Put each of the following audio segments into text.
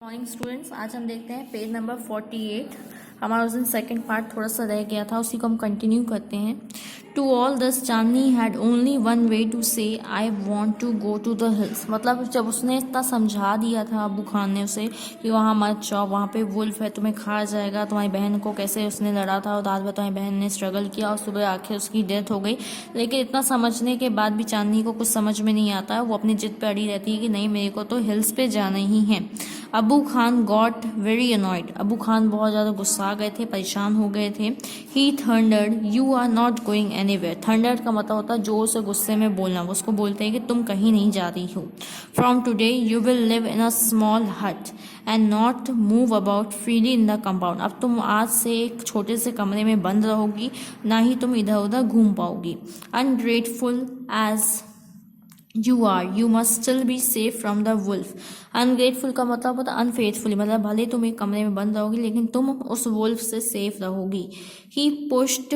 Morning students, आज हम देखते हैं पेज नंबर 48। हमारा उस दिन सेकेंड पार्ट थोड़ा सा रह गया था, उसी को हम कंटिन्यू करते हैं। To all this Chandni had only one way to say I want to go to the hills. मतलब जब उसने इतना समझा दिया था अबू खान ने उसे कि वहाँ मत जाओ, वहाँ पे वुल्फ है, तुम्हें खा जाएगा। तुम्हारी बहन को कैसे उसने लड़ा था और रात भर तुम्हारी बहन ने स्ट्रगल किया और सुबह आखिर उसकी डेथ हो गई। लेकिन इतना समझने के बाद भी चांदनी को कुछ समझ में नहीं आता है। वो अपनी जिद पे अड़ी रहती है कि नहीं, मेरे को तो हिल्स पे जाना ही है। Abu Khan got very annoyed. Abu Khan बहुत ज़्यादा गुस्सा गए थे, परेशान हो गए थे। He thundered you are not going anywhere. Thundered का मतलब होता है जोर से गुस्से में बोलना। वो उसको बोलते हैं कि तुम कहीं नहीं जा रही हो। From today you will live in a small hut and not move about freely in the compound. अब तुम आज से एक छोटे से कमरे में बंद रहोगी, ना ही तुम इधर उधर घूम पाओगी। Ungrateful as you are you must still be safe from the wolf. Ungrateful का मतलब होता है अनफेथफुली, मतलब भले तुम एक कमरे में बंद रहोगी लेकिन तुम उस वुल्फ से सेफ रहोगी। He pushed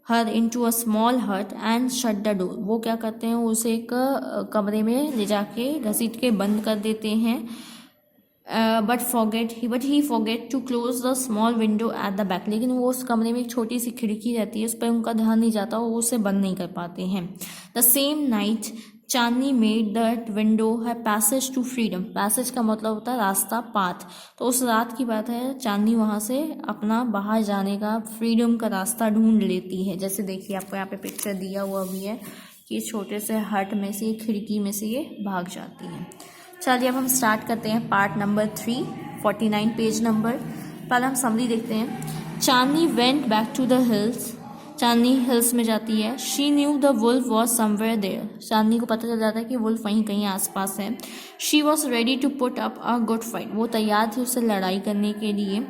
her into a small hut and shut the door. वो क्या करते हैं, उसे एक कमरे में ले जाके घसीट के बंद कर देते हैं। But he forget to close the small window at the back. लेकिन वो उस कमरे में एक छोटी सी खिड़की रहती है, उस पर उनका ध्यान नहीं जाता, वो उसे बंद नहीं कर पाते हैं। The same night Chandni made that window है पैसेज टू फ्रीडम। पैसेज का मतलब होता है रास्ता, पाथ। तो उस रात की बात है, चांदनी वहाँ से अपना बाहर जाने का, फ्रीडम का रास्ता ढूंढ लेती है। जैसे देखिए आपको यहाँ पे पिक्चर दिया हुआ भी है कि छोटे से हट में से, खिड़की में से ये भाग जाती है। चलिए अब हम स्टार्ट करते हैं पार्ट नंबर 3, 49 पेज नंबर। पहले हम समरी देखते हैं। Chandni went back to the hills. Chandni hills में जाती है। She knew the wolf was somewhere there. Chandni को पता चल जाता है कि वुल्फ वहीं कहीं आसपास है। She was ready to put up a good fight. वो तैयार थी उससे लड़ाई करने के लिए।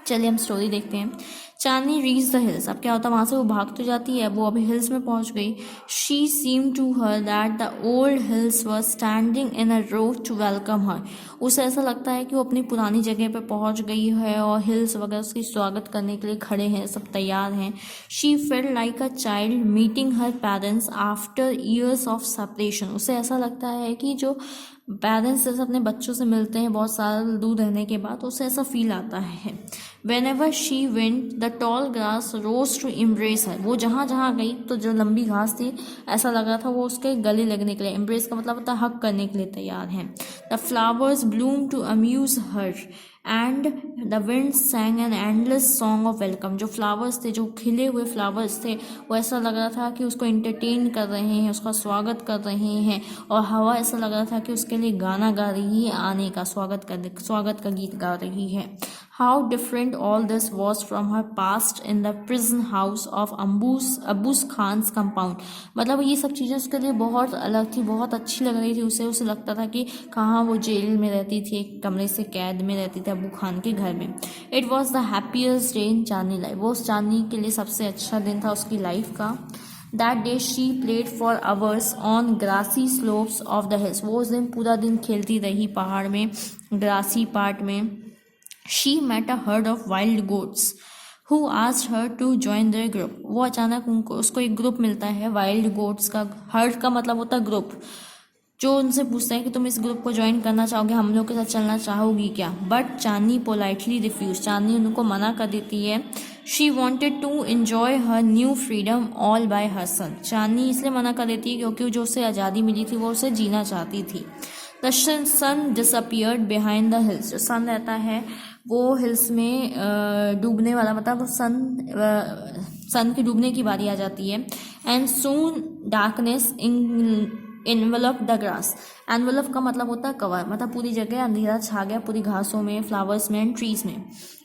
चलिए हम स्टोरी देखते हैं। चांदनी रीच द हिल्स। अब क्या होता है, वहाँ से वो भाग तो जाती है, वो अभी हिल्स में पहुँच गई। She seem to her that the old hills were standing in a row to welcome her. उसे ऐसा लगता है कि वो अपनी पुरानी जगह पे पहुँच गई है और हिल्स वगैरह उसकी स्वागत करने के लिए खड़े हैं, सब तैयार हैं। She felt like a child meeting her parents after years of separation. उसे ऐसा लगता है कि जो पेरेंट्स जैसे अपने बच्चों से मिलते हैं बहुत साल दूर रहने के बाद, उसे ऐसा फील आता है। Whenever she went, the tall grass rose to embrace her. वो जहाँ जहाँ गई तो जो लंबी घास थी, ऐसा लग रहा था वो उसके गले लगने के लिए, embrace का मतलब होता है हक करने के लिए तैयार हैं। The flowers bloomed to amuse her and the wind sang an endless song of welcome. जो फ्लावर्स थे, जो खिले हुए फ्लावर्स थे, वो ऐसा लग रहा था कि उसको इंटरटेन कर रहे हैं, उसका स्वागत कर रहे हैं। और हवा ऐसा लग रहा था कि उसके लिए गाना गा रही है, आने का स्वागत का गीत गा रही है। How different all this was from her past in the prison house of Abu's Khan's compound. मतलब ये सब चीज़ें उसके लिए बहुत अलग थी, बहुत अच्छी लग रही थी उसे लगता था कि कहाँ वो जेल में रहती थी, एक कमरे से कैद में रहती थी अबू खान के घर में। It was the happiest day in Chandni life. वो उस चांदनी के लिए सबसे अच्छा दिन था उसकी लाइफ का। That day she played for hours on grassy slopes of the hills. वो उस दिन पूरा दिन खेलती रही पहाड़ में, ग्रासी पार्ट में। She met a herd of wild goats who asked her to join their group. वो अचानक उसको एक ग्रुप मिलता है वाइल्ड गोट्स का। हर्ड का मतलब होता है ग्रुप, जो उनसे पूछता है कि तुम इस ग्रुप को ज्वाइन करना चाहोगे, हम लोग के साथ चलना चाहोगी क्या। But Chandni politely refuse. Chandni उनको मना कर देती है। She wanted to enjoy her new freedom all by her son. Chandni इसलिए मना कर देती है क्योंकि जो उसे आज़ादी मिली थी वो उसे जीना चाहती थी। The sun disappeared behind the hills. जो सन रहता है वो हिल्स में डूबने वाला, मतलब सन की डूबने की बारी आ जाती है। And soon darkness envelope the grass. Envelope का मतलब होता है कवर, मतलब पूरी जगह अंधेरा छा गया, पूरी घासों में, फ्लावर्स में एंड ट्रीज में।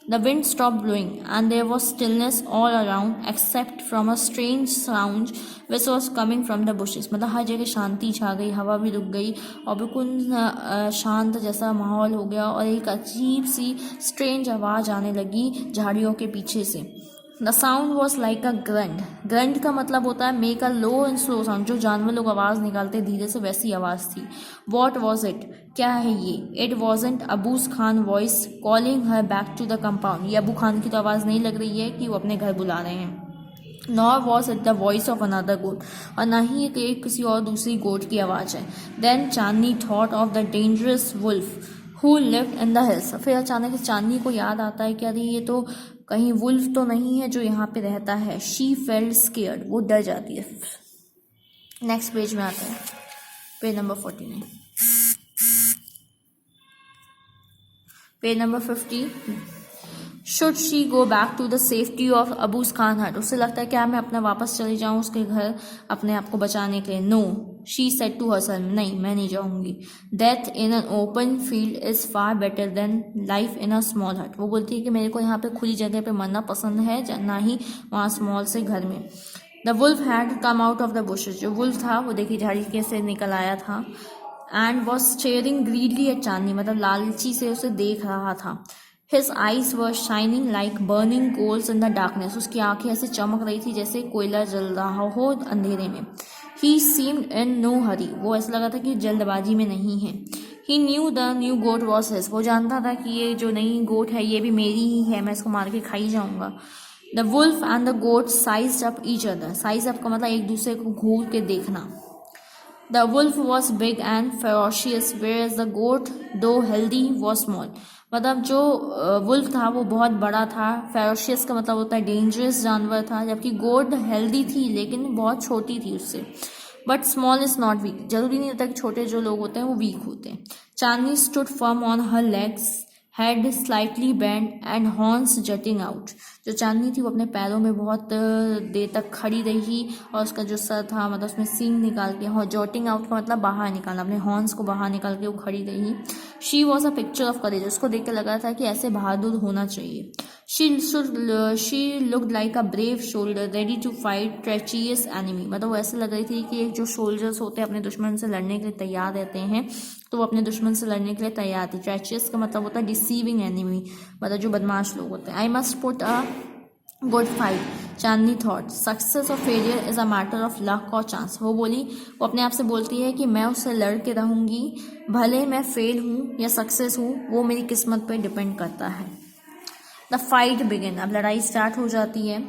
The wind stop blowing and there was stillness all around except from a strange sound which was coming from the bushes. मतलब हर जगह शांति छा गई, हवा भी रुक गई और बिल्कुल शांत जैसा माहौल हो गया और एक अजीब सी स्ट्रेंज आवाज़ आने लगी झाड़ियों के पीछे से। The sound was like a grunt. Grunt का मतलब होता है make a low and slow sound, जो जानवर लोग आवाज़ निकालते धीरे से, वैसी आवाज़ थी। वॉट वॉज इट, क्या है ये। It wasn't Abu's Khan voice calling her back to the compound. ये अबू खान की तो आवाज़ नहीं लग रही है कि वो अपने घर बुला रहे हैं। Nor was it the voice of another goat, और ना ही ये किसी और दूसरी गोट की आवाज़ है। Then Chandni thought of the dangerous wolf who lived in the hills. फिर अचानक से चांदनी को याद आता है कि अरे ये तो कहीं वुल्फ तो नहीं है जो यहाँ पे रहता है। शी फेल्ट स्केयर्ड, वो डर जाती है। नेक्स्ट पेज में आते हैं, page number 49। Page number 50। Should she go back to the safety of Abu's Khan hut. उससे लगता है क्या मैं अपना वापस चली जाऊँ उसके घर अपने आप को बचाने के लिए। No, she said to herself, नहीं मैं नहीं जाऊंगी। Death in an open field is far better than life in a small hut. वो बोलती है कि मेरे को यहाँ पे खुली जगह पे मरना पसंद है, ना ही वहाँ स्मॉल से घर में। The wolf had come out of the bushes. जो वुल्फ था वो देखिए झाड़ी से निकल आया था। And was staring greedily at Chandni, मतलब लालची से उसे देख रहा था। His eyes were shining like burning coals in the darkness. उसकी आंखें ऐसे चमक रही थी जैसे कोयला जल रहा हो अंधेरे में। He seemed in no hurry. वो ऐसा लगा था कि जल्दबाजी में नहीं है। He knew the new goat was his. वो जानता था कि ये जो नई गोट है ये भी मेरी ही है, मैं इसको मार के खा ही जाऊंगा। The wolf and the goat sized up each other. Size up का मतलब एक दूसरे को घूर के देखना। The wolf was big and ferocious, whereas the goat, though healthy, was small. मतलब जो वुल्फ था वो बहुत बड़ा था। फेरोशियस का मतलब होता है डेंजरस जानवर था, जबकि गोट हेल्दी थी लेकिन बहुत छोटी थी उससे। But small is not weak. जरूरी नहीं होता कि छोटे जो लोग होते हैं वो वीक होते हैं। Chandni stood firm on her legs, head slightly bent and horns jutting out. जो चांदनी थी वो अपने पैरों में बहुत देर तक खड़ी रही और उसका जो सर था मतलब उसमें सींग निकाल के, जॉटिंग आउट का मतलब बाहर निकालना, अपने हॉर्न्स को बाहर निकाल के वो खड़ी रही। She was a picture of courage. उसको देख के लगा था कि ऐसे बहादुर होना चाहिए। She looked like a brave soldier ready to fight treacherous enemy. मतलब वो ऐसे लग रही थी कि जो सोल्जर्स होते हैं अपने दुश्मन से लड़ने के लिए तैयार रहते हैं, तो वो अपने दुश्मन से लड़ने के लिए तैयार थी। ट्रेचियस का मतलब होता है डिसीविंग एनिमी, मतलब जो बदमाश लोग होते हैं। I must put a good fight, Chandni thought. Success और failure is a matter of luck और चांस। वो बोली, वो अपने आप से बोलती है कि मैं उससे लड़ के रहूंगी, भले मैं फेल हूँ या सक्सेस हूँ, वो मेरी किस्मत पे डिपेंड करता है। The fight begin. अब लड़ाई स्टार्ट हो जाती है।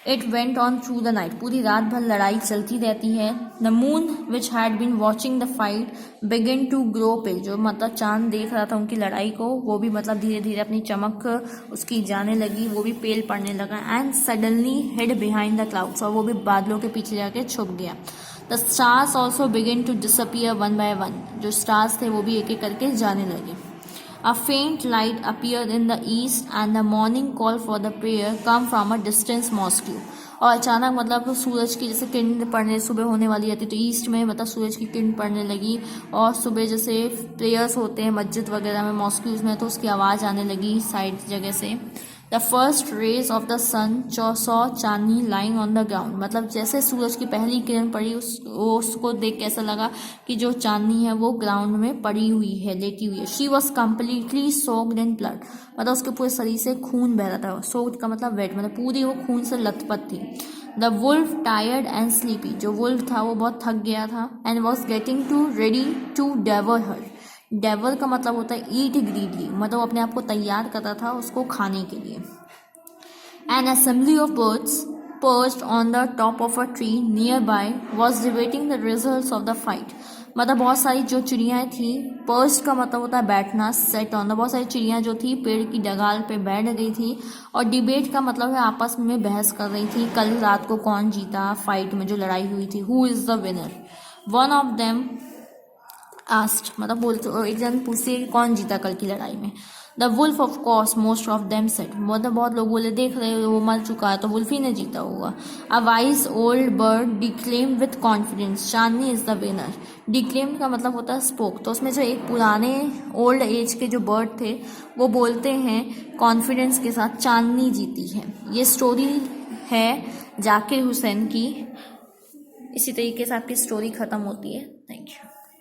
It went on through the night. पूरी रात भर लड़ाई चलती रहती है। The moon which had been watching the fight begin to grow pale. जो मतलब चांद देख रहा था उनकी लड़ाई को, वो भी मतलब धीरे धीरे अपनी चमक उसकी जाने लगी, वो भी पेल पड़ने लगा। And suddenly hid behind the clouds. और वो भी बादलों के पीछे जाके छुप गया। The stars also begin to disappear one by one. जो स्टार्स थे वो भी एक एक करके जाने लगे। A faint light appeared in the east and the morning call for the prayer come from a distant mosque. और अचानक मतलब सूरज की जैसे किरण पड़ने सुबह होने वाली रहती, तो ईस्ट में मतलब सूरज की किरण पड़ने लगी और सुबह जैसे प्रेयर्स होते हैं मस्जिद वगैरह में, मॉस्क्यूज में, तो उसकी आवाज़ आने लगी साइड जगह से। The first rays of the sun saw Chandni lying on the ground. मतलब जैसे सूरज की पहली किरण पड़ी उसको देख के ऐसा लगा कि जो चांदनी है वो ग्राउंड में पड़ी हुई है, लेटी हुई है। She was completely soaked in blood. मतलब उसके पूरे शरीर से खून बह रहा था। सोक्ड का मतलब वेट, मतलब पूरी वो खून से लथपथ थी। The wolf tired and sleepy. जो वुल्फ था वो बहुत थक गया था। And was getting to ready to devour her. Devour का मतलब होता है ईट ग्रीडली, मतलब अपने आप को तैयार करता था उसको खाने के लिए। An assembly of birds perched on the top of a tree near by was debating the results of the fight. मतलब बहुत सारी जो चिड़ियाँ थी, पर्च का मतलब होता है बैठना, सेट ऑन द, बहुत सारी चिड़ियाँ जो थी पेड़ की डगाल पे बैठ गई थी और डिबेट का मतलब है आपस में बहस कर रही थी कल रात को कौन जीता फाइट में जो लड़ाई हुई थी, who is the winner. One of them asked, मतलब बोलते एक जन पूछती है कि कौन जीता कल की लड़ाई में। The wolf of course most of them said, मतलब बहुत लोग बोले देख रहे हो वो मर चुका है तो वुल्फ ही ने जीता होगा। A wise old bird declaim with confidence Chandni is the winner. Declaim का मतलब होता है स्पोक, तो उसमें जो एक पुराने ओल्ड एज के जो बर्ड थे वो बोलते हैं कॉन्फिडेंस के साथ चांदनी जीती है। ये स्टोरी है जाकिर हुसैन की। इसी तरीके से आपकी स्टोरी खत्म होती है। Thank you.